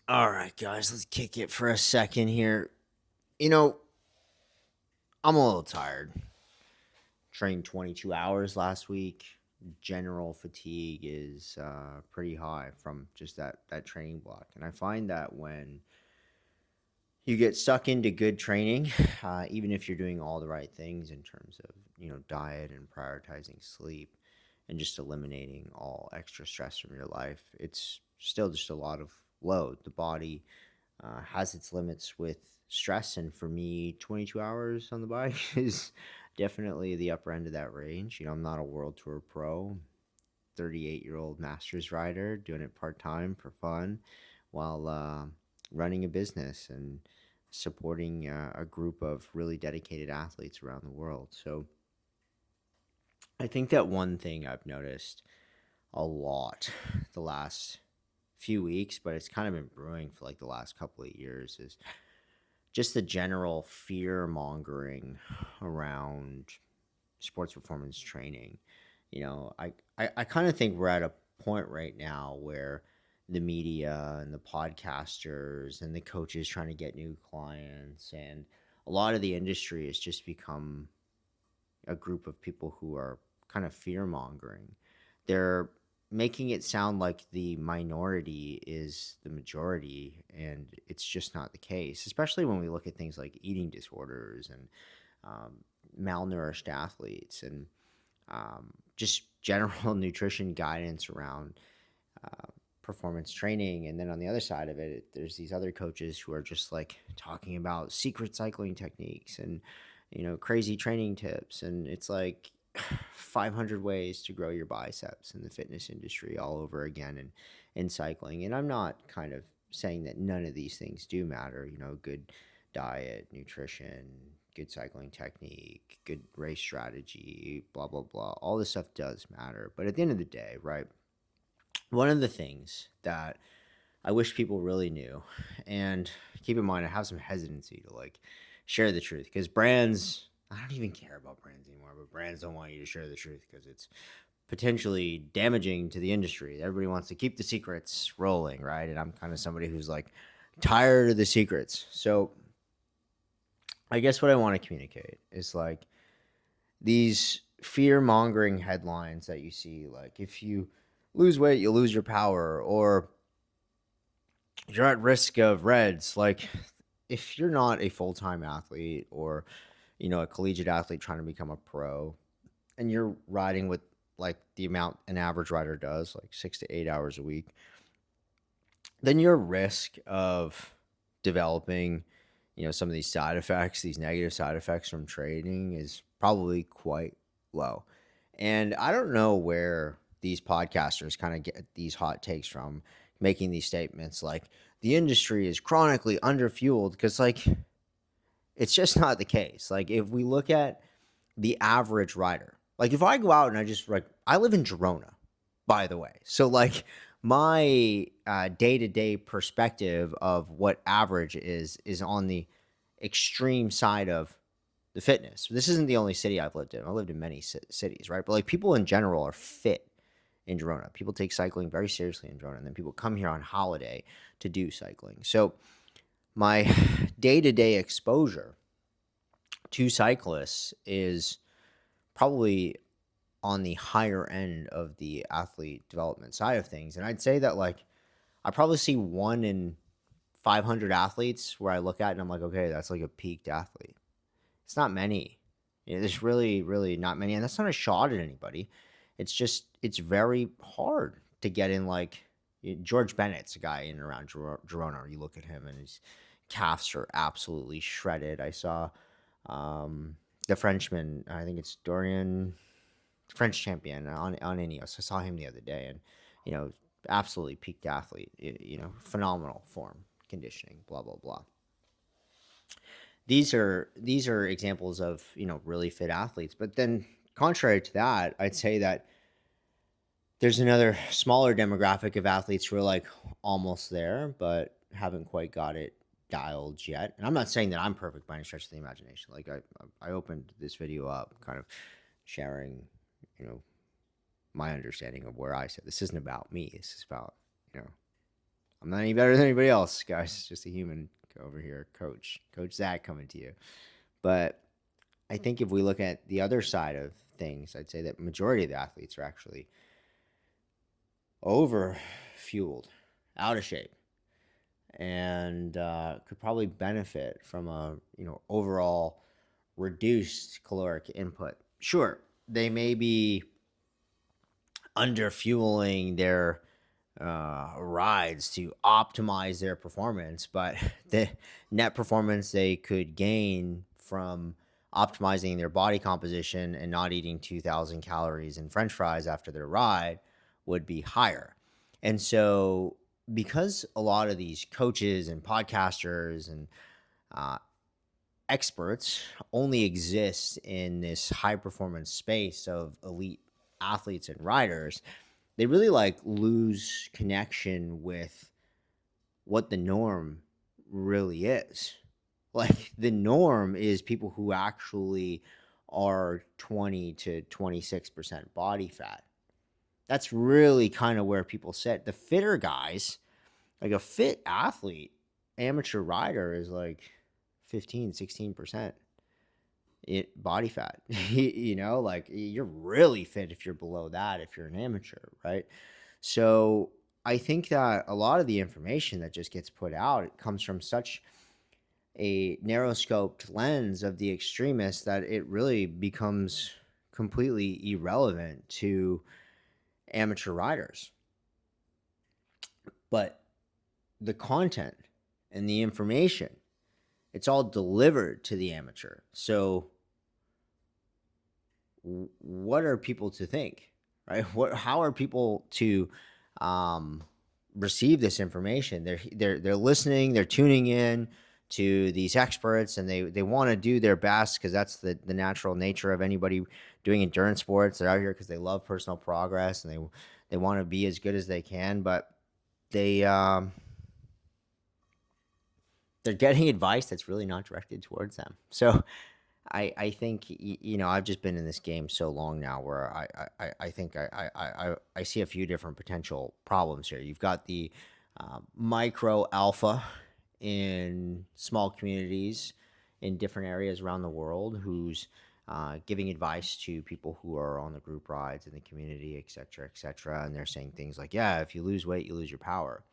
All right, guys, let's kick it for a second here. You know, I'm a little tired. Trained 22 hours last week. General fatigue is pretty high from just that training block, and I find that when you get stuck into good training, even if you're doing all the right things in terms of diet and prioritizing sleep, and just eliminating all extra stress from your life, it's still just a lot of load. The body has its limits with stress. And for me, 22 hours on the bike is definitely the upper end of that range. I'm not a world tour pro, 38-year-old masters rider doing it part time for fun while running a business and supporting a group of really dedicated athletes around the world. So I think that one thing I've noticed a lot the last few weeks, but it's kind of been brewing for like the last couple of years, is just the general fear mongering around sports performance training. I kind of think we're at a point right now where the media and the podcasters and the coaches trying to get new clients and a lot of the industry has just become a group of people who are kind of fear mongering. They're making it sound like the minority is the majority, and it's just not the case, especially when we look at things like eating disorders and um, malnourished athletes and just general nutrition guidance around uh, performance training. And then on the other side of it, there's these other coaches who are just like talking about secret cycling techniques and crazy training tips, and it's like 500 ways to grow your biceps in the fitness industry all over again and in cycling. And I'm not kind of saying that none of these things do matter. Good diet, nutrition, good cycling technique, good race strategy, blah blah blah, all this stuff does matter. But at the end of the day, right, one of the things that I wish people really knew, and keep in mind, I have some hesitancy to like share the truth because brands, I don't even care about brands anymore, but brands don't want you to share the truth because it's potentially damaging to the industry. Everybody wants to keep the secrets rolling, right? And I'm kind of somebody who's like tired of the secrets. So I guess what I want to communicate is like these fear mongering headlines that you see, like if you lose weight, you lose your power, or you're at risk of reds. Like if you're not a full-time athlete or a collegiate athlete trying to become a pro and you're riding with like the amount an average rider does, like 6 to 8 hours a week, then your risk of developing some of these side effects, these negative side effects from training, is probably quite low. And I don't know where these podcasters kind of get these hot takes from, making these statements like the industry is chronically underfueled, because like it's just not the case. Like if we look at the average rider, like if I go out and I live in Girona, by the way. So like my day-to-day perspective of what average is on the extreme side of the fitness. This isn't the only city I've lived in. I lived in many cities, right? But like people in general are fit in Girona. People take cycling very seriously in Girona, and then people come here on holiday to do cycling. So my day-to-day exposure to cyclists is probably on the higher end of the athlete development side of things. And I'd say that like I probably see one in 500 athletes where I look at and I'm like, okay, that's like a peaked athlete. It's not many. There's really, really not many. And that's not a shot at anybody. It's just, it's very hard to get in. Like George Bennett's a guy in and around Girona. You look at him and his calves are absolutely shredded. I saw the Frenchman, I think it's Dorian, French champion on Ineos. I saw him the other day, and you know, absolutely peaked athlete. Phenomenal form, conditioning, blah blah blah. These are examples of really fit athletes. But then, contrary to that, I'd say that there's another smaller demographic of athletes who are like almost there, but haven't quite got it dialed yet. And I'm not saying that I'm perfect by any stretch of the imagination. Like I opened this video up, kind of sharing, you know, my understanding of where I sit. This isn't about me. This is about, you know, I'm not any better than anybody else, guys. Just a human over here, Coach Zach coming to you. But I think if we look at the other side of things, I'd say that majority of the athletes are actually over fueled, out of shape, and could probably benefit from a overall reduced caloric input. Sure, they may be under fueling their rides to optimize their performance, but the net performance they could gain from optimizing their body composition and not eating 2,000 calories in French fries after their ride would be higher. And so, because a lot of these coaches and podcasters and uh, experts only exist in this high performance space of elite athletes and riders, they really like lose connection with what the norm really is. Like the norm is people who actually are 20 to 26% body fat. That's really kind of where people sit. The fitter guys, like a fit athlete, amateur rider is like 15, 16% body fat. Like you're really fit if you're below that, if you're an amateur, right? So I think that a lot of the information that just gets put out, it comes from such a narrow scoped lens of the extremists that it really becomes completely irrelevant to amateur riders. But the content and the information, it's all delivered to the amateur. So what are people to think, right? How are people to receive this information? They're listening, they're tuning in to these experts, and they want to do their best because that's the natural nature of anybody doing endurance sports. They're out here because they love personal progress and they want to be as good as they can, but they're getting advice that's really not directed towards them. So I think I've just been in this game so long now where I think I see a few different potential problems here. You've got the micro alpha in small communities in different areas around the world who's giving advice to people who are on the group rides in the community, et cetera, and they're saying things like, yeah, if you lose weight, you lose your power.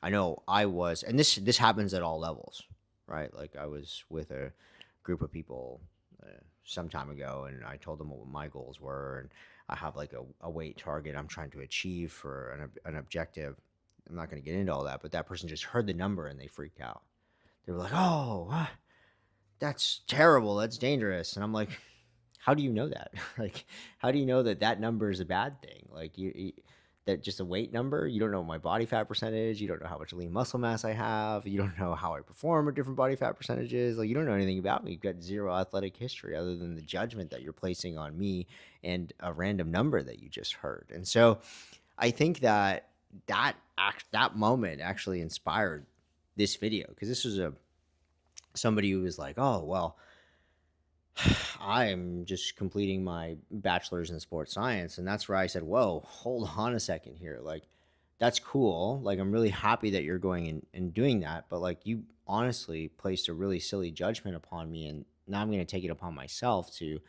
I know I was, and this happens at all levels, right? Like I was with a group of people some time ago, and I told them what my goals were, and I have like a weight target I'm trying to achieve for an objective. I'm not going to get into all that, but that person just heard the number and they freaked out. They were like, "Oh, that's terrible. That's dangerous." And I'm like, "How do you know that? Like, how do you know that number is a bad thing? Like, that just a weight number? You don't know my body fat percentage. You don't know how much lean muscle mass I have. You don't know how I perform at different body fat percentages. Like, you don't know anything about me. You've got zero athletic history other than the judgment that you're placing on me and a random number that you just heard." And so, I think that moment actually inspired this video because this was somebody who was like, "Oh well, I'm just completing my bachelor's in sports science." And that's where I said, "Whoa, hold on a second here. Like, that's cool. Like, I'm really happy that you're going and doing that. But like, you honestly placed a really silly judgment upon me. And now I'm going to take it upon myself to,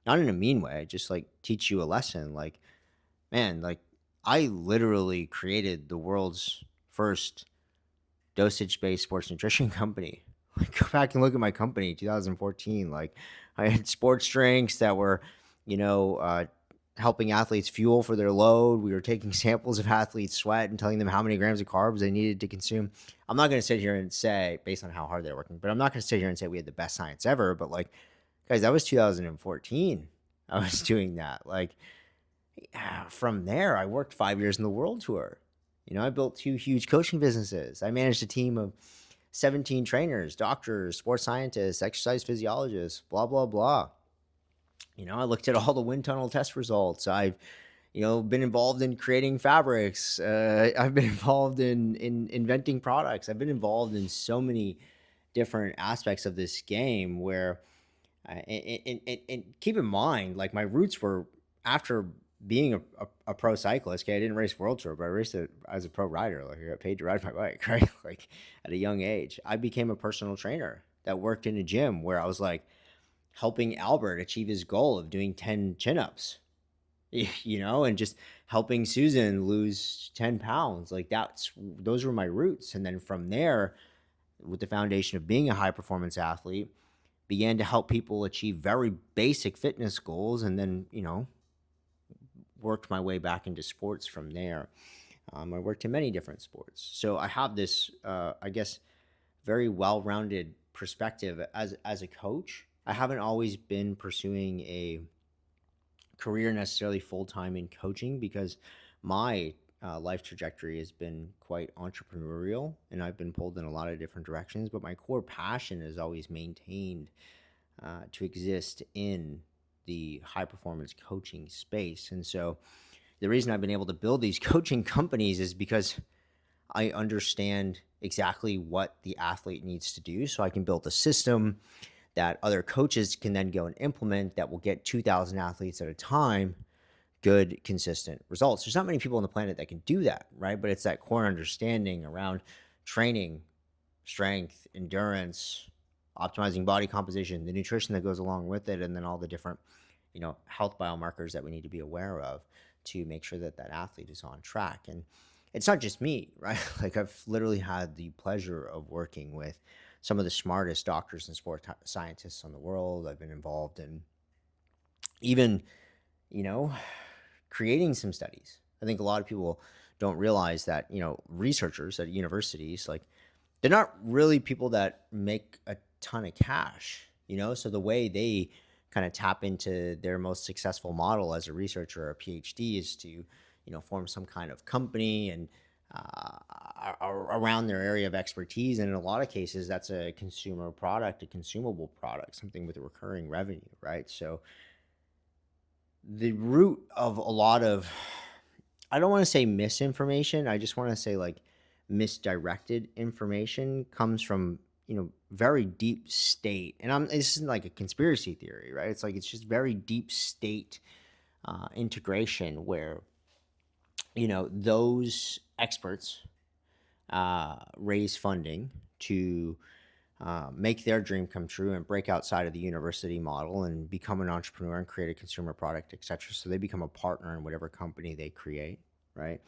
not in a mean way, just like teach you a lesson. Like, man, like, I literally created the world's first dosage based sports nutrition company. Like, go back and look at my company, 2014. Like, I had sports drinks that were, you know, helping athletes fuel for their load. We were taking samples of athletes' sweat and telling them how many grams of carbs they needed to consume. I'm not going to sit here and say, based on how hard they're working, but I'm not going to sit here and say we had the best science ever. But like, guys, that was 2014. I was doing that. Like, from there, I worked 5 years in the world tour. I built 2 huge coaching businesses. I managed a team of 17 trainers, doctors, sports scientists, exercise physiologists, blah, blah, blah. I looked at all the wind tunnel test results. I've, been involved in creating fabrics. I've been involved in inventing products. I've been involved in so many different aspects of this game where, and keep in mind, like my roots were after being a pro cyclist. Okay, I didn't race World Tour, but I raced it as a pro rider. Like, I got paid to ride my bike, right? Like, at a young age, I became a personal trainer that worked in a gym where I was like helping Albert achieve his goal of doing 10 chin-ups, and just helping Susan lose 10 pounds. Like, those were my roots. And then from there, with the foundation of being a high performance athlete, began to help people achieve very basic fitness goals, and then, worked my way back into sports from there. I worked in many different sports. So I have this, I guess, very well-rounded perspective as a coach. I haven't always been pursuing a career necessarily full-time in coaching, because my life trajectory has been quite entrepreneurial, and I've been pulled in a lot of different directions, but my core passion is always maintained to exist in the high performance coaching space. And so the reason I've been able to build these coaching companies is because I understand exactly what the athlete needs to do. So I can build a system that other coaches can then go and implement that will get 2,000 athletes at a time good, consistent results. There's not many people on the planet that can do that, right? But it's that core understanding around training, strength, endurance, optimizing body composition, the nutrition that goes along with it, and then all the different, health biomarkers that we need to be aware of to make sure that that athlete is on track. And it's not just me, right? Like, I've literally had the pleasure of working with some of the smartest doctors and sport scientists in the world. I've been involved in even, you know, creating some studies. I think a lot of people don't realize that, researchers at universities, like, they're not really people that make a ton of cash, So the way they kind of tap into their most successful model as a researcher or a PhD is to, form some kind of company and around their area of expertise. And in a lot of cases, that's a consumer product, a consumable product, something with a recurring revenue, right? So the root of a lot of, I don't want to say misinformation, I just want to say like misdirected information comes from, very deep state. And this isn't like a conspiracy theory, right? It's like, it's just very deep state integration where, those experts raise funding to make their dream come true and break outside of the university model and become an entrepreneur and create a consumer product, etc. So they become a partner in whatever company they create, right?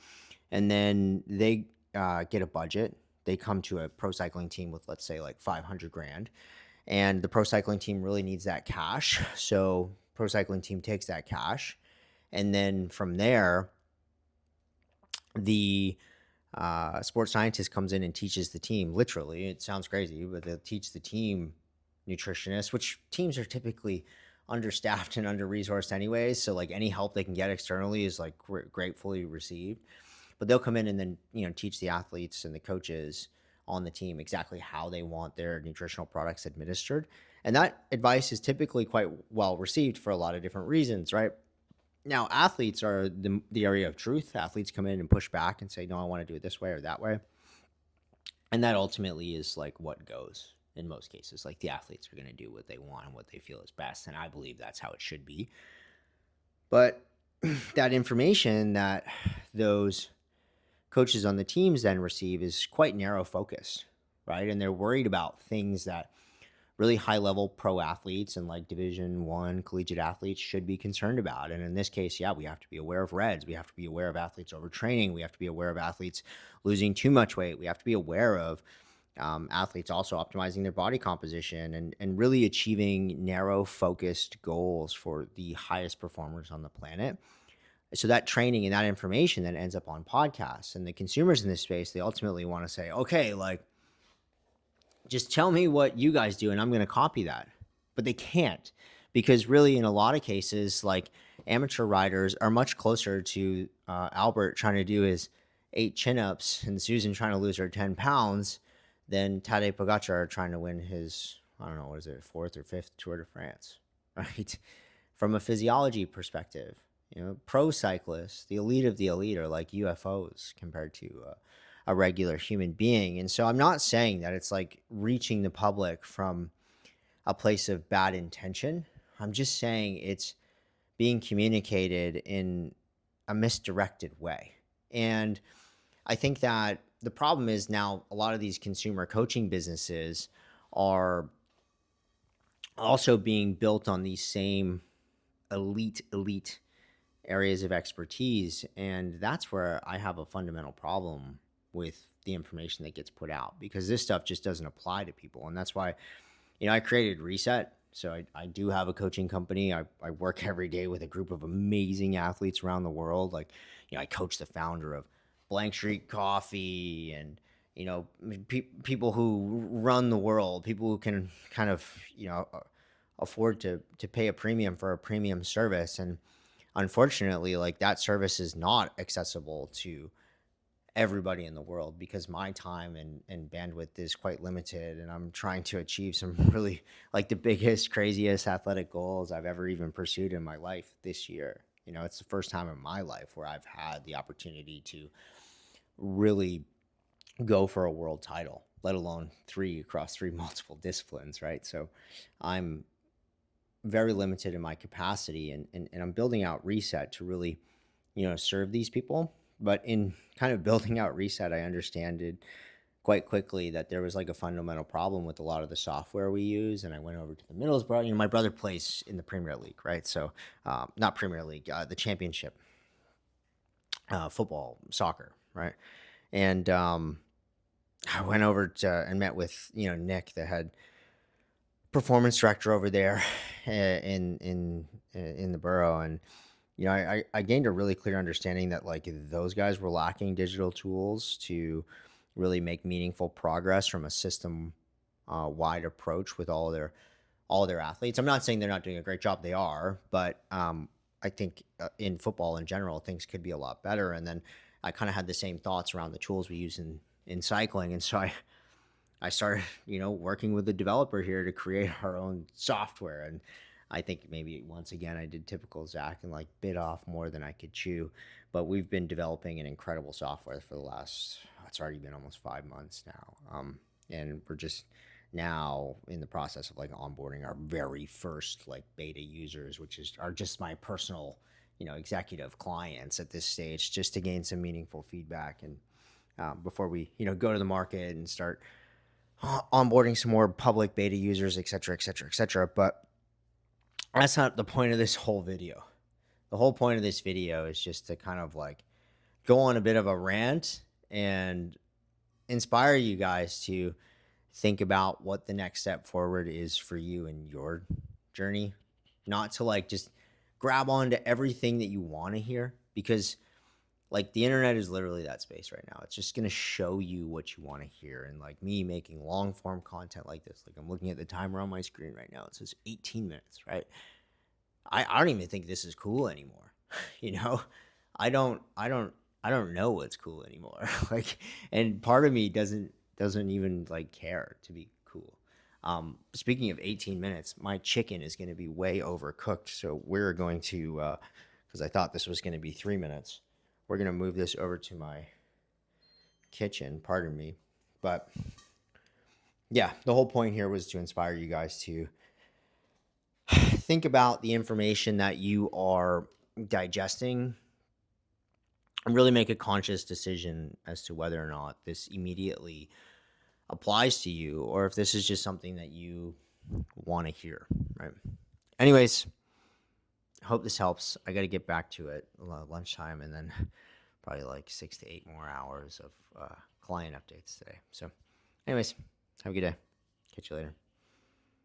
And then they get a budget. They come to a pro cycling team with, let's say, like 500 grand, and the pro cycling team really needs that cash. So pro cycling team takes that cash, and then from there, the sports scientist comes in and teaches the team. Literally, it sounds crazy, but they'll teach the team nutritionists, which teams are typically understaffed and under resourced anyways. So like, any help they can get externally is like gratefully received. But they'll come in and then, teach the athletes and the coaches on the team exactly how they want their nutritional products administered. And that advice is typically quite well received for a lot of different reasons, right? Now, athletes are the area of truth. Athletes come in and push back and say, no, I want to do it this way or that way. And that ultimately is like what goes in most cases. Like, the athletes are going to do what they want and what they feel is best. And I believe that's how it should be. But that information that those coaches on the teams then receive is quite narrow focused, right? And they're worried about things that really high level pro athletes and like Division I collegiate athletes should be concerned about. And in this case, yeah, we have to be aware of RED-S. We have to be aware of athletes overtraining. We have to be aware of athletes losing too much weight. We have to be aware of athletes also optimizing their body composition and really achieving narrow focused goals for the highest performers on the planet. So that training and that information then ends up on podcasts, and the consumers in this space, they ultimately want to say, okay, like, just tell me what you guys do and I'm going to copy that. But they can't, because really in a lot of cases, like, amateur riders are much closer to Albert trying to do his 8 chin-ups and Susan trying to lose her 10 pounds than Tadej Pogacar trying to win his, I don't know, what is it, 4th or 5th Tour de France, right? From a physiology perspective, pro cyclists, the elite of the elite, are like UFOs compared to a regular human being. And so I'm not saying that it's like reaching the public from a place of bad intention. I'm just saying it's being communicated in a misdirected way. And I think that the problem is now a lot of these consumer coaching businesses are also being built on these same elite areas of expertise. And that's where I have a fundamental problem with the information that gets put out, because this stuff just doesn't apply to people. And that's why, I created Reset. So I do have a coaching company. I work every day with a group of amazing athletes around the world. Like, I coach the founder of Blank Street Coffee, and, people who run the world, people who can kind of, afford to pay a premium for a premium service. And unfortunately, like, that service is not accessible to everybody in the world, because my time and bandwidth is quite limited, and I'm trying to achieve some really, like, the biggest, craziest athletic goals I've ever even pursued in my life this year. It's the first time in my life where I've had the opportunity to really go for a world title, let alone three across three multiple disciplines, right? So I'm very limited in my capacity, and I'm building out Reset to really, serve these people. But in kind of building out Reset, I understand it quite quickly that there was like a fundamental problem with a lot of the software we use. And I went over to the Middlesbrough. My brother plays in the Premier League, right? So not Premier League, the Championship, football, soccer, right? And I went over to and met with Nick, the head performance director over there in the borough. And I gained a really clear understanding that, like, those guys were lacking digital tools to really make meaningful progress from a system wide approach with all their athletes. I'm not saying they're not doing a great job; they are, but I think in football in general, things could be a lot better. And then I kind of had the same thoughts around the tools we use in cycling, and so I started working with the developer here to create our own software. And I think maybe once again I did typical Zach and, like, bit off more than I could chew. But we've been developing an incredible software for the last, it's already been almost 5 months now. And we're just now in the process of, like, onboarding our very first, like, beta users, which are just my personal, executive clients at this stage, just to gain some meaningful feedback. And before we, go to the market and start onboarding some more public beta users, et cetera, et cetera, et cetera. But that's not the point of this whole video. The whole point of this video is just to kind of, like, go on a bit of a rant and inspire you guys to think about what the next step forward is for you in your journey. Not to, like, just grab onto everything that you want to hear, because, like, the internet is literally that space right now. It's just going to show you what you want to hear. And, like, me making long form content like this, like, I'm looking at the timer on my screen right now. It says 18 minutes, right? I don't even think this is cool anymore. I don't know what's cool anymore. Like, and part of me doesn't even, like, care to be cool. Speaking of 18 minutes, my chicken is going to be way overcooked. So we're going to, because I thought this was going to be 3 minutes. We're going to move this over to my kitchen, pardon me. But yeah, the whole point here was to inspire you guys to think about the information that you are digesting and really make a conscious decision as to whether or not this immediately applies to you, or if this is just something that you want to hear, right? Anyways, I hope this helps. I got to get back to it lunchtime, and then probably like 6 to 8 more hours of client updates today. So anyways, have a good day. Catch you later.